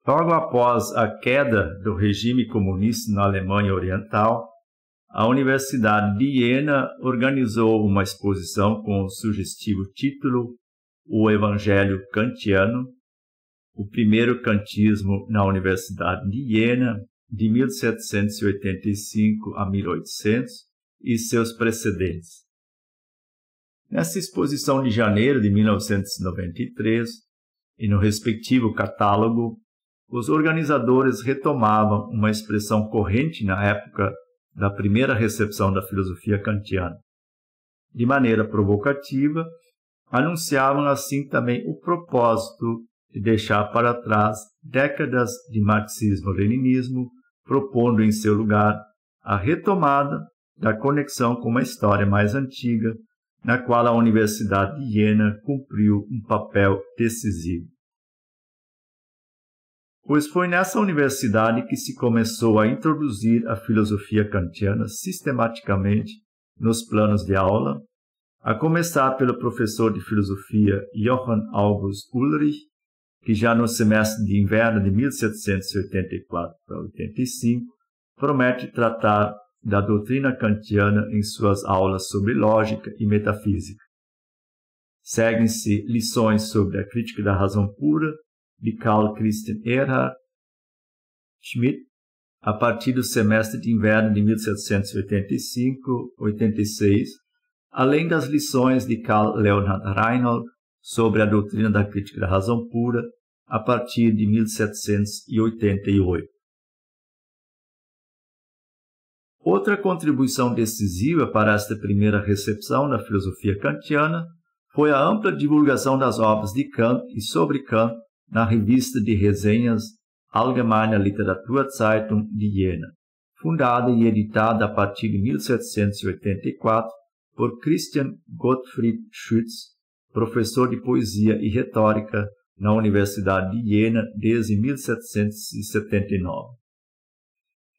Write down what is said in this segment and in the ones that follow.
Logo após a queda do regime comunista na Alemanha Oriental, a Universidade de Iena organizou uma exposição com o sugestivo título O Evangelho Kantiano, o primeiro kantismo na Universidade de Iena, de 1785 a 1800, e seus precedentes. Nessa exposição de janeiro de 1993, e no respectivo catálogo, os organizadores retomavam uma expressão corrente na época da primeira recepção da filosofia kantiana. De maneira provocativa, anunciavam assim também o propósito de deixar para trás décadas de marxismo-leninismo, propondo em seu lugar a retomada da conexão com uma história mais antiga, na qual a Universidade de Iena cumpriu um papel decisivo. Pois foi nessa universidade que se começou a introduzir a filosofia kantiana sistematicamente nos planos de aula, a começar pelo professor de filosofia Johann August Ulrich, que já no semestre de inverno de 1784 para 85 promete tratar da doutrina kantiana em suas aulas sobre lógica e metafísica. Seguem-se lições sobre a crítica da razão pura, de Carl Christian Erhard Schmidt, a partir do semestre de inverno de 1785-86, além das lições de Karl Leonhard Reinhold sobre a doutrina da crítica da razão pura, a partir de 1788. Outra contribuição decisiva para esta primeira recepção da filosofia kantiana foi a ampla divulgação das obras de Kant e sobre Kant na revista de resenhas Allgemeine Literaturzeitung de Jena, fundada e editada a partir de 1784 por Christian Gottfried Schütz, professor de poesia e retórica na Universidade de Jena desde 1779.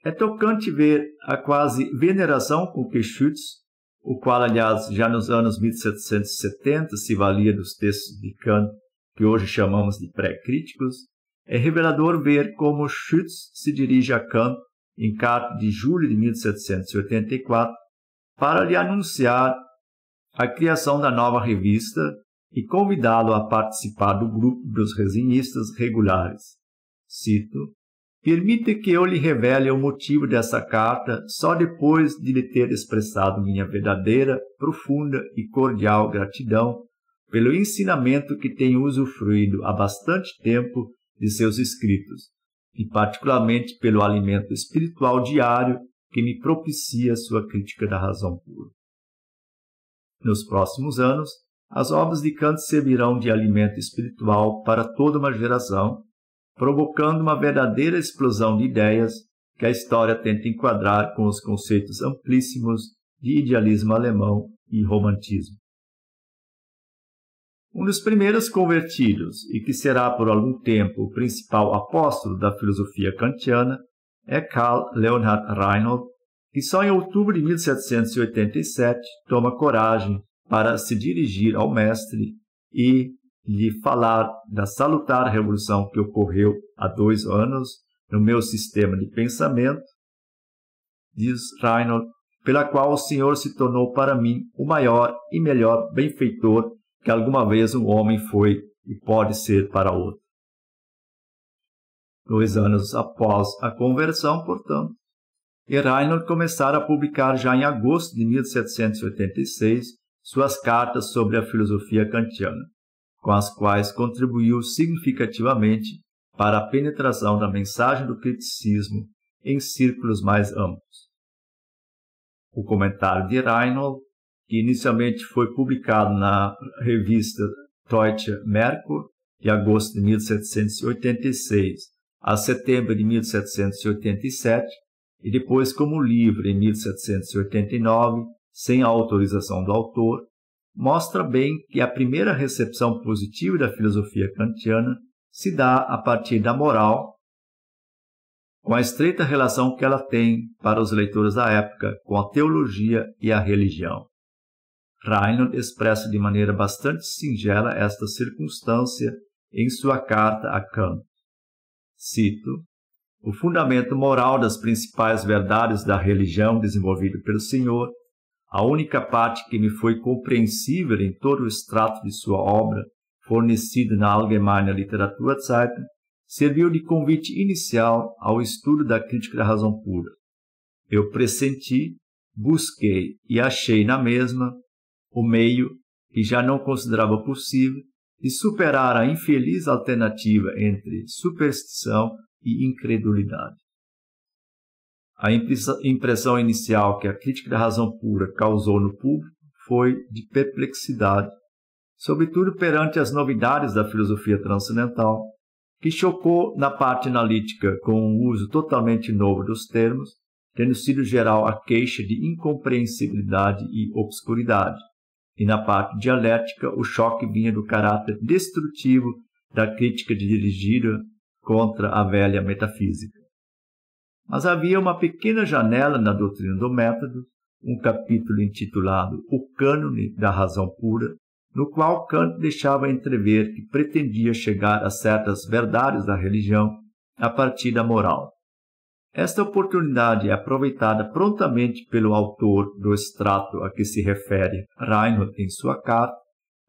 É tocante ver a quase veneração com que Schütz, o qual, aliás, já nos anos 1770 se valia dos textos de Kant, que hoje chamamos de pré-críticos, é revelador ver como Schütz se dirige a Kant em carta de julho de 1784 para lhe anunciar a criação da nova revista e convidá-lo a participar do grupo dos resenhistas regulares. Cito: "Permite que eu lhe revele o motivo dessa carta só depois de lhe ter expressado minha verdadeira, profunda e cordial gratidão pelo ensinamento que tenho usufruído há bastante tempo de seus escritos, e particularmente pelo alimento espiritual diário que me propicia sua crítica da razão pura." Nos próximos anos, as obras de Kant servirão de alimento espiritual para toda uma geração, provocando uma verdadeira explosão de ideias que a história tenta enquadrar com os conceitos amplíssimos de idealismo alemão e romantismo. Um dos primeiros convertidos, e que será por algum tempo o principal apóstolo da filosofia kantiana, é Karl Leonhard Reinhold, que só em outubro de 1787 toma coragem para se dirigir ao mestre e lhe falar da salutar revolução que ocorreu há 2 anos no meu sistema de pensamento, diz Reinhold, pela qual o Senhor se tornou para mim o maior e melhor benfeitor que alguma vez um homem foi e pode ser para outro. 2 anos após a conversão, portanto, Reinhold começara a publicar já em agosto de 1786 suas cartas sobre a filosofia kantiana, com as quais contribuiu significativamente para a penetração da mensagem do criticismo em círculos mais amplos. O comentário de Reinhold, que inicialmente foi publicado na revista Deutsche Merkur, de agosto de 1786 a setembro de 1787, e depois como livro em 1789, sem a autorização do autor, mostra bem que a primeira recepção positiva da filosofia kantiana se dá a partir da moral, com a estreita relação que ela tem para os leitores da época com a teologia e a religião. Reinhold expressa de maneira bastante singela esta circunstância em sua carta a Kant. cito, o fundamento moral das principais verdades da religião desenvolvido pelo Senhor, a única parte que me foi compreensível em todo o extrato de sua obra, fornecido na Allgemeine Literaturzeitung, serviu de convite inicial ao estudo da crítica da razão pura. Eu pressenti, busquei e achei na mesma o meio, que já não considerava possível, de superar a infeliz alternativa entre superstição e incredulidade. A impressão inicial que a crítica da razão pura causou no público foi de perplexidade, sobretudo perante as novidades da filosofia transcendental, que chocou na parte analítica com um uso totalmente novo dos termos, tendo sido geral a queixa de incompreensibilidade e obscuridade, e na parte dialética o choque vinha do caráter destrutivo da crítica dirigida contra a velha metafísica. Mas havia uma pequena janela na doutrina do método, um capítulo intitulado O Cânone da Razão Pura, no qual Kant deixava entrever que pretendia chegar a certas verdades da religião a partir da moral. Esta oportunidade é aproveitada prontamente pelo autor do extrato a que se refere Reinhold em sua carta,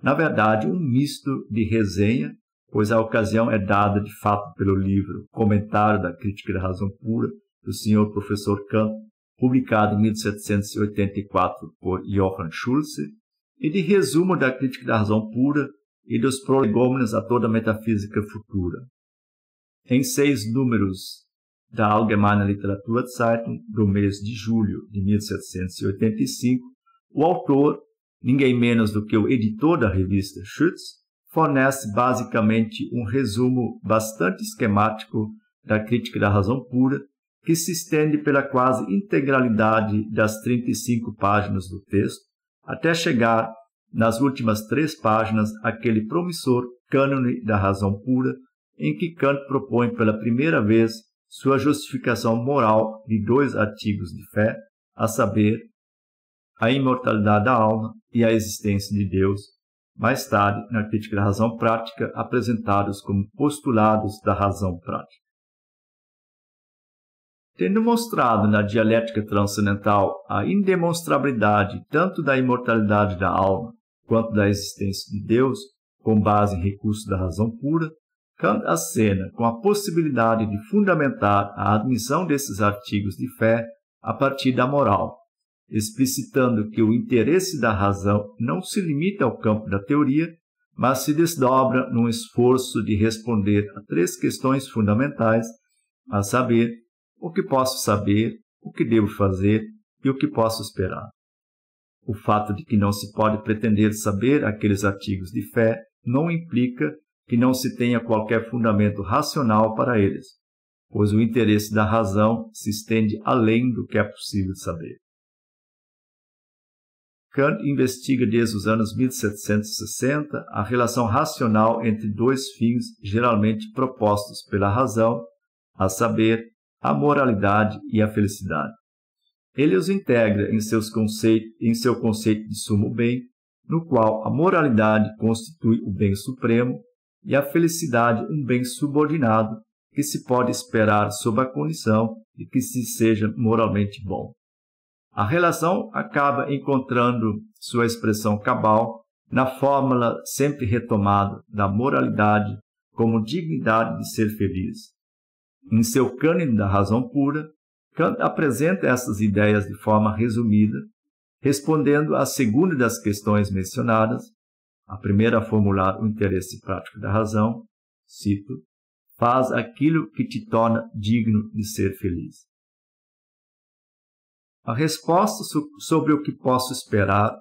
na verdade um misto de resenha, pois a ocasião é dada de fato pelo livro Comentário da Crítica da Razão Pura, do Sr. Professor Kant, publicado em 1784 por Johann Schulze, e de resumo da Crítica da Razão Pura e dos prolegômenos a toda a metafísica futura. Em 6 números da Allgemeine Literaturzeitung, do mês de julho de 1785, o autor, ninguém menos do que o editor da revista Schütz, fornece basicamente um resumo bastante esquemático da Crítica da Razão Pura, que se estende pela quase integralidade das 35 páginas do texto, até chegar, nas últimas 3 páginas, àquele promissor Cânone da Razão Pura, em que Kant propõe pela primeira vez sua justificação moral de 2 artigos de fé, a saber, a imortalidade da alma e a existência de Deus, mais tarde, na Crítica da Razão Prática, apresentados como postulados da razão prática. Tendo mostrado na dialética transcendental a indemonstrabilidade tanto da imortalidade da alma quanto da existência de Deus, com base em recursos da razão pura, Kant acena com a possibilidade de fundamentar a admissão desses artigos de fé a partir da moral, explicitando que o interesse da razão não se limita ao campo da teoria, mas se desdobra num esforço de responder a 3 questões fundamentais, a saber, o que posso saber, o que devo fazer e o que posso esperar. O fato de que não se pode pretender saber aqueles artigos de fé não implica que não se tenha qualquer fundamento racional para eles, pois o interesse da razão se estende além do que é possível saber. Kant investiga desde os anos 1760 a relação racional entre 2 fins geralmente propostos pela razão, a saber, a moralidade e a felicidade. Ele os integra em seu conceito de sumo bem, no qual a moralidade constitui o bem supremo e a felicidade um bem subordinado que se pode esperar sob a condição de que se seja moralmente bom. A relação acaba encontrando sua expressão cabal na fórmula sempre retomada da moralidade como dignidade de ser feliz. Em seu Cânone da Razão Pura, Kant apresenta essas ideias de forma resumida, respondendo à segunda das questões mencionadas, a primeira a formular o interesse prático da razão, cito, faz aquilo que te torna digno de ser feliz. A resposta sobre o que posso esperar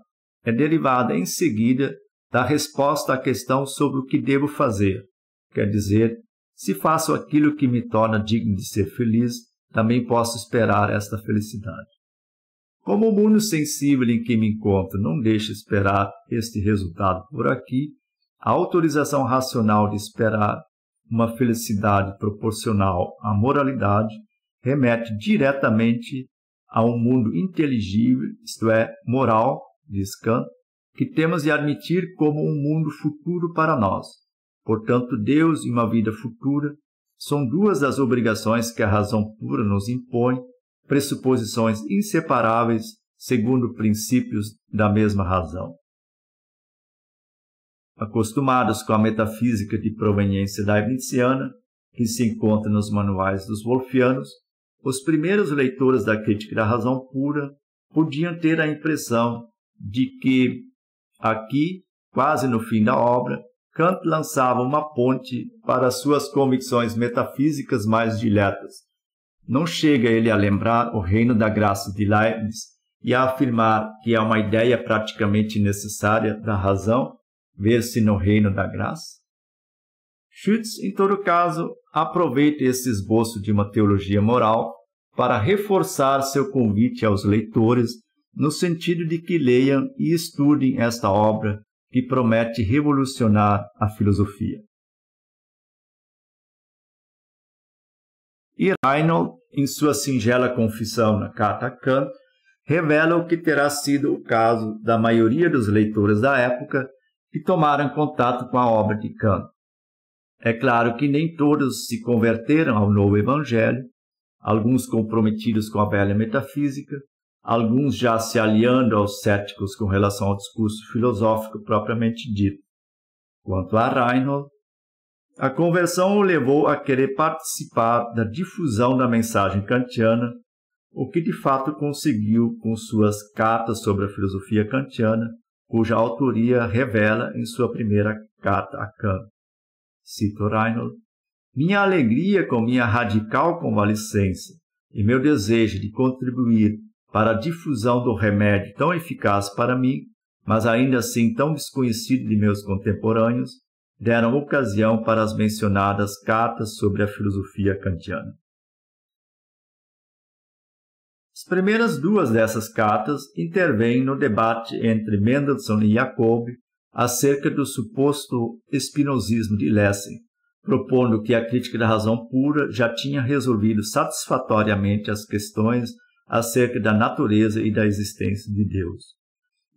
é derivada em seguida da resposta à questão sobre o que devo fazer, quer dizer, se faço aquilo que me torna digno de ser feliz, também posso esperar esta felicidade. Como o mundo sensível em que me encontro não deixa esperar este resultado por aqui, a autorização racional de esperar uma felicidade proporcional à moralidade remete diretamente a um mundo inteligível, isto é, moral, diz Kant, que temos de admitir como um mundo futuro para nós. Portanto, Deus e uma vida futura são duas das obrigações que a razão pura nos impõe, pressuposições inseparáveis segundo princípios da mesma razão. Acostumados com a metafísica de proveniência leibniziana, que se encontra nos manuais dos wolffianos, os primeiros leitores da Crítica da Razão Pura podiam ter a impressão de que, aqui, quase no fim da obra, Kant lançava uma ponte para suas convicções metafísicas mais diletas. Não chega ele a lembrar o reino da graça de Leibniz e a afirmar que é uma ideia praticamente necessária da razão ver-se no reino da graça? Schütz, em todo caso, aproveita esse esboço de uma teologia moral para reforçar seu convite aos leitores no sentido de que leiam e estudem esta obra que promete revolucionar a filosofia. E Reinhold, em sua singela confissão na Carta a Kant, revela o que terá sido o caso da maioria dos leitores da época que tomaram contato com a obra de Kant. É claro que nem todos se converteram ao novo evangelho, alguns comprometidos com a velha metafísica, alguns já se aliando aos céticos com relação ao discurso filosófico propriamente dito. Quanto a Reinhold, a conversão o levou a querer participar da difusão da mensagem kantiana, o que de fato conseguiu com suas cartas sobre a filosofia kantiana, cuja autoria revela em sua primeira carta a Kant. Cito Reinhold: minha alegria com minha radical convalescência e meu desejo de contribuir para a difusão do remédio tão eficaz para mim, mas ainda assim tão desconhecido de meus contemporâneos, deram ocasião para as mencionadas cartas sobre a filosofia kantiana. As primeiras duas dessas cartas intervêm no debate entre Mendelssohn e Jacobi acerca do suposto espinosismo de Lessing, propondo que a Crítica da Razão Pura já tinha resolvido satisfatoriamente as questões acerca da natureza e da existência de Deus.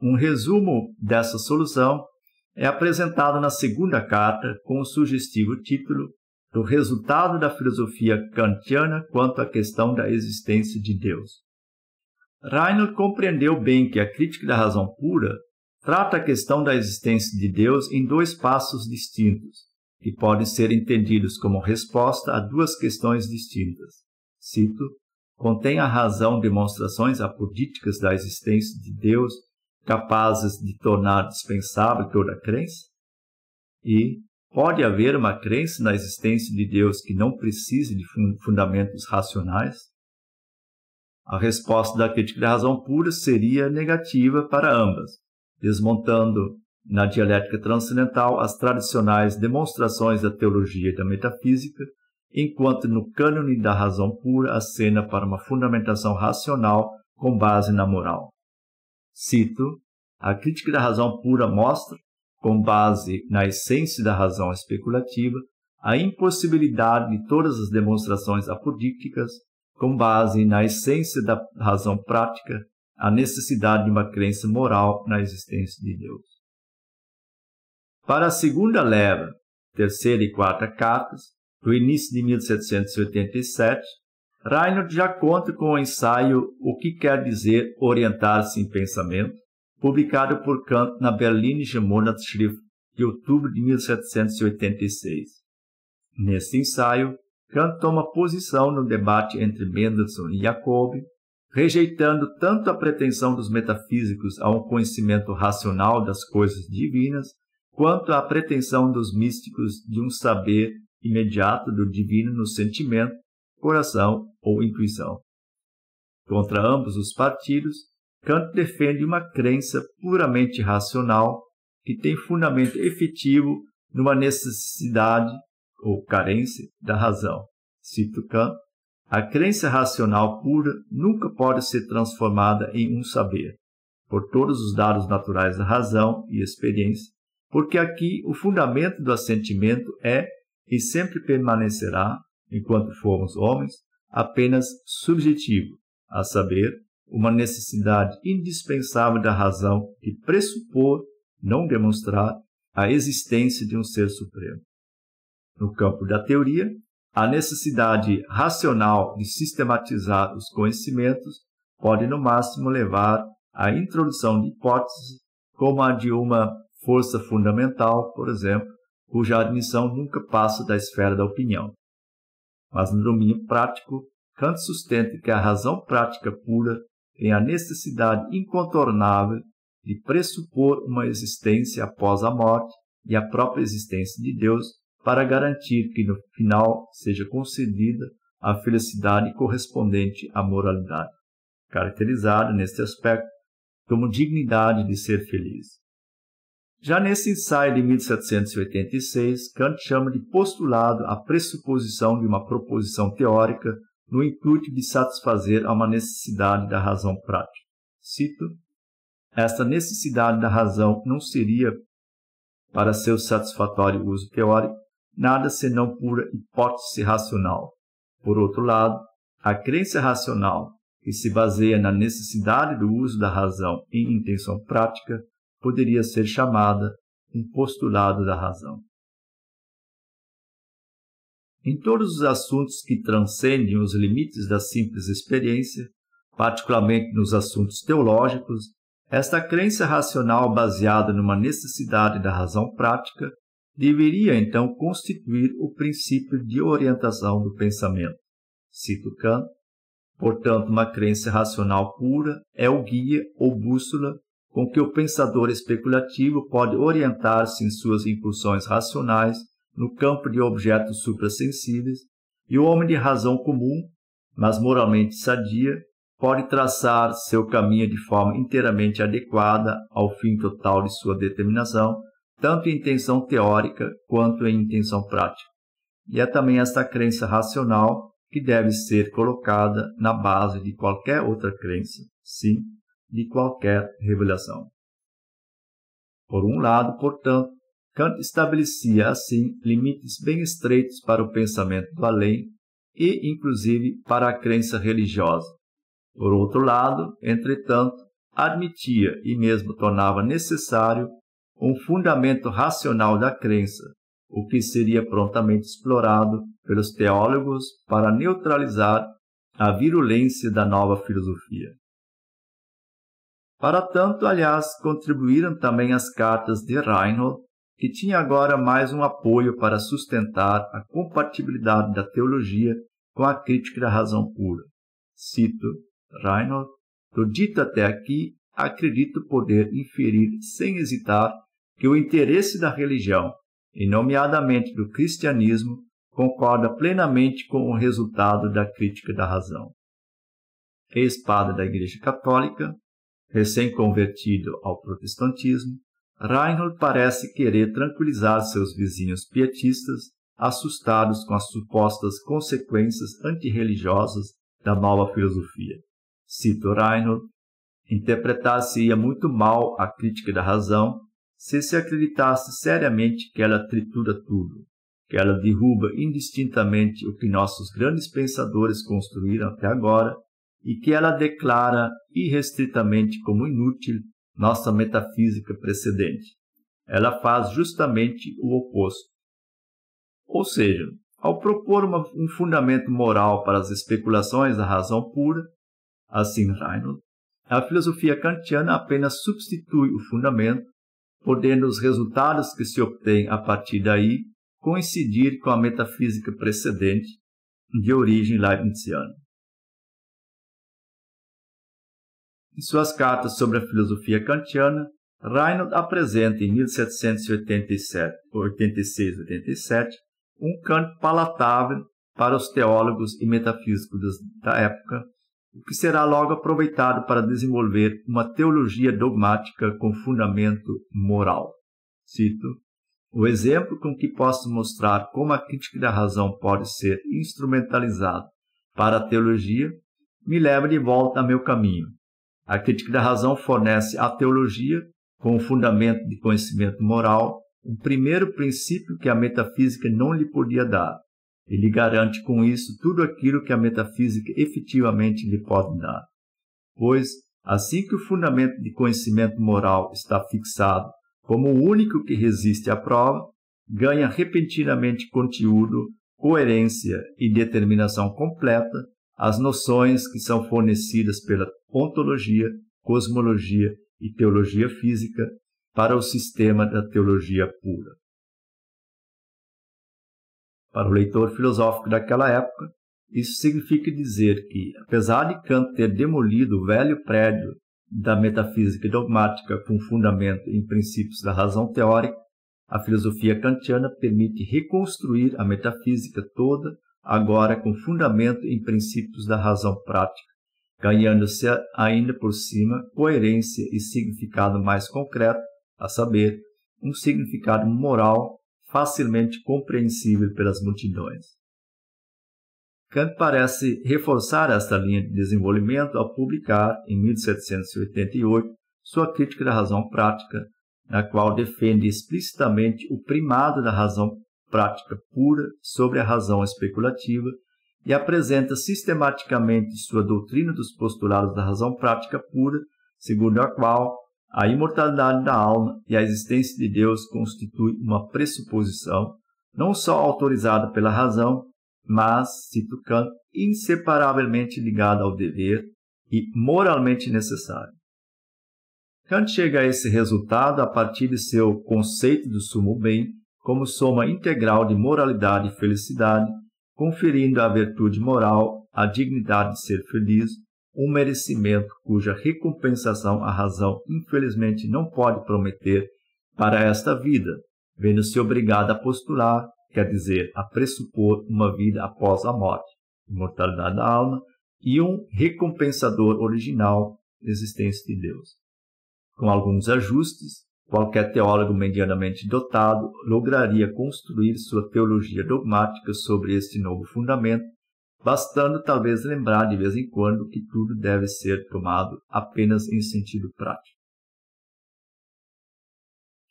Um resumo dessa solução é apresentado na segunda carta com o sugestivo título do resultado da filosofia kantiana quanto à questão da existência de Deus. Reinhold compreendeu bem que a Crítica da Razão Pura trata a questão da existência de Deus em dois passos distintos, que podem ser entendidos como resposta a duas questões distintas. Cito: contém a razão demonstrações apodíticas da existência de Deus capazes de tornar dispensável toda crença? E pode haver uma crença na existência de Deus que não precise de fundamentos racionais? A resposta da Crítica da Razão Pura seria negativa para ambas, desmontando na dialética transcendental as tradicionais demonstrações da teologia e da metafísica, enquanto no cânone da razão pura acena para uma fundamentação racional com base na moral. Cito: a Crítica da Razão Pura mostra, com base na essência da razão especulativa, a impossibilidade de todas as demonstrações apodícticas, com base na essência da razão prática, a necessidade de uma crença moral na existência de Deus. Para a segunda leva, terceira e quarta cartas, do início de 1787, Reinhold já conta com o ensaio O que quer dizer orientar-se em pensamento, publicado por Kant na Berlinische Monatsschrift de outubro de 1786. Nesse ensaio, Kant toma posição no debate entre Mendelssohn e Jacobi, rejeitando tanto a pretensão dos metafísicos a um conhecimento racional das coisas divinas, quanto a pretensão dos místicos de um saber imediato do divino no sentimento, coração ou intuição. Contra ambos os partidos, Kant defende uma crença puramente racional que tem fundamento efetivo numa necessidade ou carência da razão. Cito Kant: a crença racional pura nunca pode ser transformada em um saber, por todos os dados naturais da razão e experiência, porque aqui o fundamento do assentimento é e sempre permanecerá, enquanto formos homens, apenas subjetivo, a saber, uma necessidade indispensável da razão de pressupor, não demonstrar, a existência de um ser supremo. No campo da teoria, a necessidade racional de sistematizar os conhecimentos pode, no máximo, levar à introdução de hipóteses como a de uma força fundamental, por exemplo, cuja admissão nunca passa da esfera da opinião. Mas, no domínio prático, Kant sustenta que a razão prática pura tem a necessidade incontornável de pressupor uma existência após a morte e a própria existência de Deus para garantir que, no final, seja concedida a felicidade correspondente à moralidade, caracterizada, neste aspecto, como dignidade de ser feliz. Já nesse ensaio de 1786, Kant chama de postulado a pressuposição de uma proposição teórica no intuito de satisfazer a uma necessidade da razão prática. Cito: esta necessidade da razão não seria, para seu satisfatório uso teórico, nada senão pura hipótese racional. Por outro lado, a crença racional, que se baseia na necessidade do uso da razão em intenção prática, poderia ser chamada um postulado da razão. Em todos os assuntos que transcendem os limites da simples experiência, particularmente nos assuntos teológicos, esta crença racional baseada numa necessidade da razão prática deveria então constituir o princípio de orientação do pensamento. Cito Kant: portanto, uma crença racional pura é o guia ou bússola com que o pensador especulativo pode orientar-se em suas incursões racionais no campo de objetos suprassensíveis, e o homem de razão comum, mas moralmente sadia, pode traçar seu caminho de forma inteiramente adequada ao fim total de sua determinação, tanto em intenção teórica quanto em intenção prática. E é também esta crença racional que deve ser colocada na base de qualquer outra crença, sim, de qualquer revelação. Por um lado, portanto, Kant estabelecia, assim, limites bem estreitos para o pensamento do além e, inclusive, para a crença religiosa. Por outro lado, entretanto, admitia e mesmo tornava necessário um fundamento racional da crença, o que seria prontamente explorado pelos teólogos para neutralizar a virulência da nova filosofia. Para tanto, aliás, contribuíram também as cartas de Reinhold, que tinha agora mais um apoio para sustentar a compatibilidade da teologia com a crítica da razão pura. Cito Reinhold: do dito até aqui, acredito poder inferir sem hesitar que o interesse da religião, e nomeadamente do cristianismo, concorda plenamente com o resultado da crítica da razão. Ex-padre da Igreja Católica, recém-convertido ao protestantismo, Reinhold parece querer tranquilizar seus vizinhos pietistas, assustados com as supostas consequências antirreligiosas da nova filosofia. Cito Reinhold: interpretar-se-ia muito mal a crítica da razão se acreditasse seriamente que ela tritura tudo, que ela derruba indistintamente o que nossos grandes pensadores construíram até agora e que ela declara irrestritamente como inútil nossa metafísica precedente. Ela faz justamente o oposto. Ou seja, ao propor um fundamento moral para as especulações da razão pura, assim Reinhold, a filosofia kantiana apenas substitui o fundamento, podendo os resultados que se obtêm a partir daí coincidir com a metafísica precedente de origem leibniziana. Em suas cartas sobre a filosofia kantiana, Reinhold apresenta em 1786-87 um Kant palatável para os teólogos e metafísicos da época, o que será logo aproveitado para desenvolver uma teologia dogmática com fundamento moral. Cito: o exemplo com que posso mostrar como a crítica da razão pode ser instrumentalizada para a teologia me leva de volta a meu caminho. A crítica da razão fornece à teologia, com o fundamento de conhecimento moral, um primeiro princípio que a metafísica não lhe podia dar. Ele garante com isso tudo aquilo que a metafísica efetivamente lhe pode dar. Pois, assim que o fundamento de conhecimento moral está fixado como o único que resiste à prova, ganha repentinamente conteúdo coerência e determinação completa as noções que são fornecidas pela ontologia, cosmologia e teologia física para o sistema da teologia pura. Para o leitor filosófico daquela época, isso significa dizer que, apesar de Kant ter demolido o velho prédio da metafísica dogmática com fundamento em princípios da razão teórica, a filosofia kantiana permite reconstruir a metafísica toda, agora com fundamento em princípios da razão prática, ganhando-se ainda por cima coerência e significado mais concreto, a saber, um significado moral facilmente compreensível pelas multidões. Kant parece reforçar esta linha de desenvolvimento ao publicar, em 1788, sua Crítica da Razão Prática, na qual defende explicitamente o primado da razão prática pura sobre a razão especulativa e apresenta sistematicamente sua doutrina dos postulados da razão prática pura, segundo a qual a imortalidade da alma e a existência de Deus constitui uma pressuposição não só autorizada pela razão, mas, cito Kant, inseparavelmente ligada ao dever e moralmente necessária. Kant chega a esse resultado a partir de seu conceito do sumo bem como soma integral de moralidade e felicidade, conferindo à virtude moral a dignidade de ser feliz, um merecimento cuja recompensação a razão infelizmente não pode prometer para esta vida, vendo-se obrigada a postular, quer dizer, a pressupor uma vida após a morte, imortalidade da alma, e um recompensador original, existência de Deus. Com alguns ajustes, qualquer teólogo medianamente dotado lograria construir sua teologia dogmática sobre este novo fundamento, bastando talvez lembrar de vez em quando que tudo deve ser tomado apenas em sentido prático.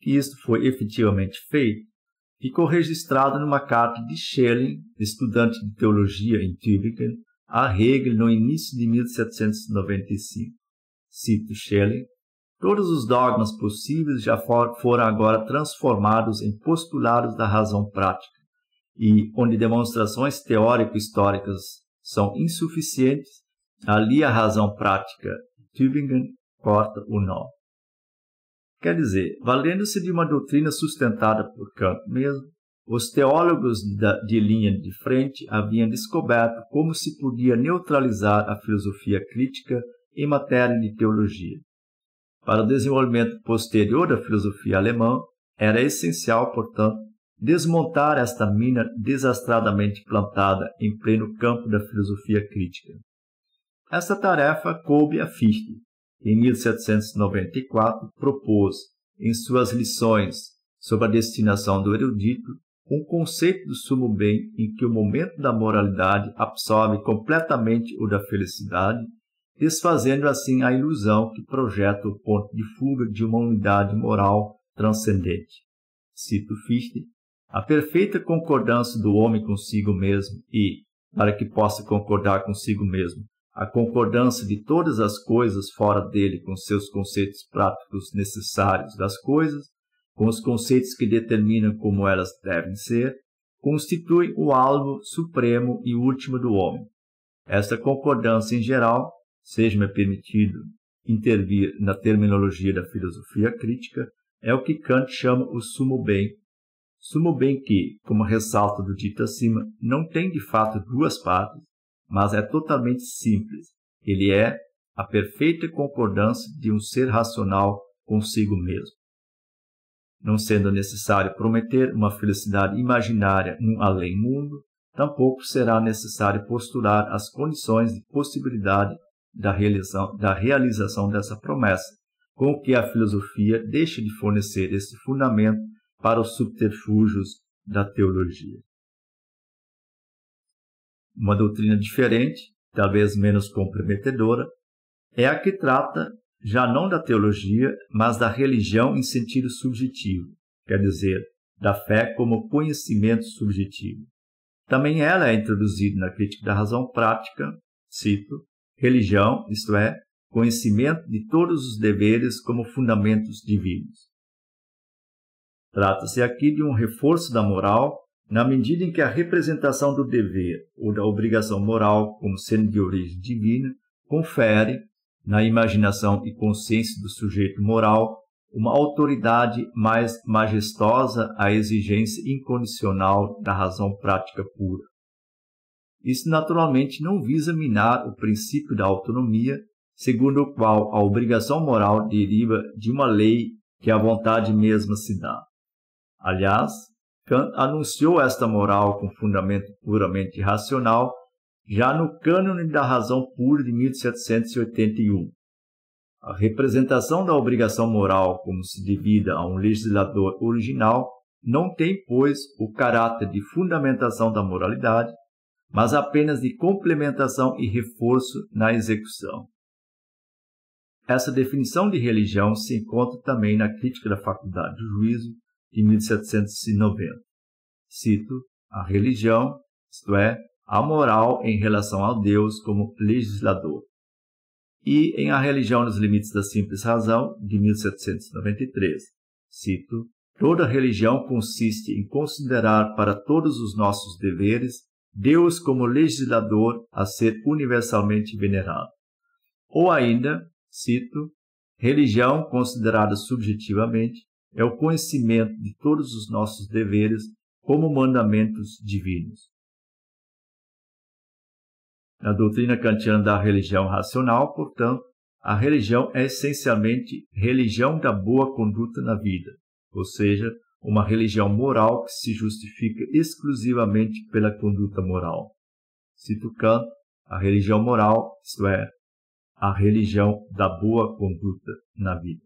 Que isto foi efetivamente feito, ficou registrado numa carta de Schelling, estudante de teologia em Tübingen, a Hegel no início de 1795. Cito Schelling: todos os dogmas possíveis já foram agora transformados em postulados da razão prática, e onde demonstrações teórico-históricas são insuficientes, ali a razão prática, Tübingen, corta o nó. Quer dizer, valendo-se de uma doutrina sustentada por Kant mesmo, os teólogos de linha de frente haviam descoberto como se podia neutralizar a filosofia crítica em matéria de teologia. Para o desenvolvimento posterior da filosofia alemã, era essencial, portanto, desmontar esta mina desastradamente plantada em pleno campo da filosofia crítica. Esta tarefa coube a Fichte. Em 1794, propôs, em suas lições sobre a destinação do erudito, um conceito do sumo bem em que o momento da moralidade absorve completamente o da felicidade, desfazendo assim a ilusão que projeta o ponto de fuga de uma unidade moral transcendente. Cito Fichte: a perfeita concordância do homem consigo mesmo e, para que possa concordar consigo mesmo, a concordância de todas as coisas fora dele com seus conceitos práticos necessários das coisas, com os conceitos que determinam como elas devem ser, constitui o alvo supremo e último do homem. Esta concordância em geral, seja-me permitido intervir na terminologia da filosofia crítica, é o que Kant chama o sumo bem. Sumo bem que, como ressalta do dito acima, não tem de fato duas partes, mas é totalmente simples. Ele é a perfeita concordância de um ser racional consigo mesmo. Não sendo necessário prometer uma felicidade imaginária num além-mundo, tampouco será necessário postular as condições de possibilidade da realização dessa promessa, com o que a filosofia deixa de fornecer esse fundamento para os subterfúgios da teologia. Uma doutrina diferente, talvez menos comprometedora, é a que trata já não da teologia, mas da religião em sentido subjetivo, quer dizer, da fé como conhecimento subjetivo. Também ela é introduzida na Crítica da Razão Prática, cito, religião, isto é, conhecimento de todos os deveres como fundamentos divinos. Trata-se aqui de um reforço da moral Na medida em que a representação do dever ou da obrigação moral como sendo de origem divina confere, na imaginação e consciência do sujeito moral, uma autoridade mais majestosa à exigência incondicional da razão prática pura. Isso naturalmente não visa minar o princípio da autonomia, segundo o qual a obrigação moral deriva de uma lei que a vontade mesma se dá. Aliás, Kant anunciou esta moral com fundamento puramente racional já no Cânone da Razão Pura de 1781. A representação da obrigação moral como se devida a um legislador original não tem, pois, o caráter de fundamentação da moralidade, mas apenas de complementação e reforço na execução. Essa definição de religião se encontra também na Crítica da Faculdade do Juízo, de 1790. Cito: a religião, isto é, a moral em relação a Deus como legislador. E em A Religião nos Limites da Simples Razão, de 1793. Cito: toda religião consiste em considerar para todos os nossos deveres Deus como legislador a ser universalmente venerado. Ou ainda, cito, religião considerada subjetivamente é o conhecimento de todos os nossos deveres como mandamentos divinos. Na doutrina kantiana da religião racional, portanto, a religião é essencialmente religião da boa conduta na vida, ou seja, uma religião moral que se justifica exclusivamente pela conduta moral. Cito Kant, a religião moral, isto é, a religião da boa conduta na vida.